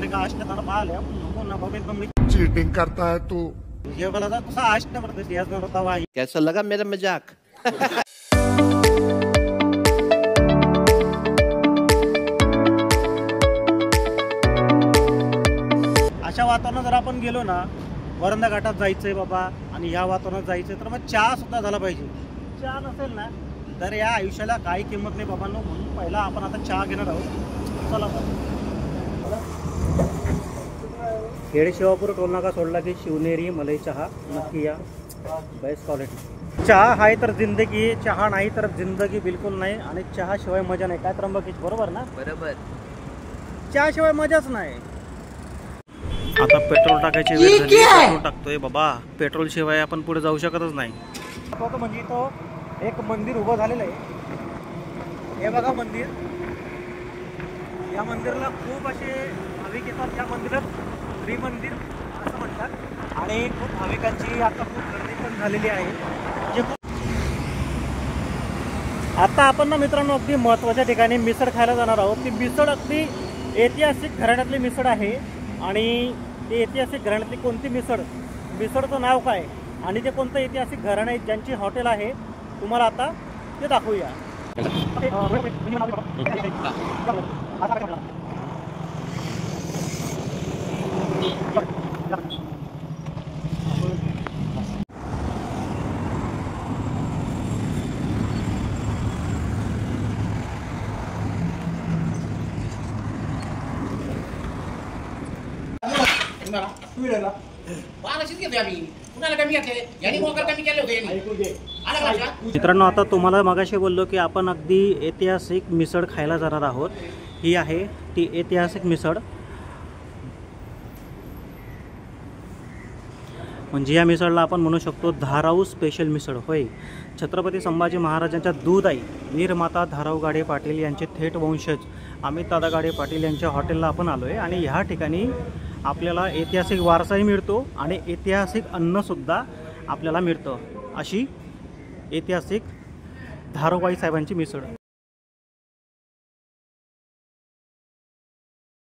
का अष्टतर पाहिल्या पुन्हा बघ एकदम चीटिंग करता है तू ये बोला था तुझा अष्ट प्रदेश याच होता वाही कैसा लगा मेरा मजाक? अशा वातावरणात जर आपण गेलो ना, वरंदा घाटात जायचंय बाबा आणि ह्या वातावरणात जायचंय तर मग चहा सुद्धा झाला पाहिजे. चहा नसेल ना तर या आयुष्याला काही किंमत नाही बाबांनो. म्हणून पहिला आपण आता चहा घेणार आहोत. चला खेड शिवापूर टोल नाका सोडला की शिवनेरी मलई चहा नक्की या. बेस्ट क्वालिटी चहा आहे तर जिंदगी, चहा नाही तर जिंदगी बिलकुल नाही. आणि चहा शिवाय मजा नाही. काय त्र्यंबकेश बरोबर ना? बरोबर. चहा शिवाय मजाच नाही. आता पेट्रोल टाकायची वेळ झाली. पेट्रोल टाकतोय बाबा. पेट्रोल शिवाय आपण पुढे जाऊ शकतच नाही. म्हणजे तो एक मंदिर उभं झालेलं आहे. हे बघा मंदिर. या मंदिराला खूप असे भाविक येतात. या मंदिरात त्रिमंदिर असं म्हणतात. आणि खूप भाविकांची आता खूप गर्दी पण झालेली आहे. जे आता आपण ना मित्रांनो अगदी महत्त्वाच्या ठिकाणी मिसळ खायला जाणार आहोत. ती मिसळ अगदी ऐतिहासिक घराण्यातली मिसळ आहे. आणि ते ऐतिहासिक घराण्यातली कोणती मिसळ, मिसळचं नाव काय आणि ते कोणतं ऐतिहासिक घराणं आहे, ज्यांची हॉटेल आहे, तुम्हाला आता ते दाखवूया. मित्रांनो आता तुम्हाला मगाशी बोललो की आपण अगदी ऐतिहासिक मिसळ खायला जाणार आहोत. ही आहे ती ऐतिहासिक मिसळ. म्हणजे या मिसळला आपण म्हणू शकतो धाराऊ स्पेशल मिसळ. होय, छत्रपती संभाजी महाराजांच्या दूध आई निर्माता धाराऊ गाडे पाटील यांचे थेट वंशज अमित दादा गाडे पाटील यांच्या हॉटेलला आपण आलो आहे. आणि ह्या ठिकाणी आपल्याला ऐतिहासिक वारसाही मिळतो आणि ऐतिहासिक अन्नसुद्धा आपल्याला मिळतं. अशी ऐतिहासिक धाराऊबाई साहेबांची मिसळ.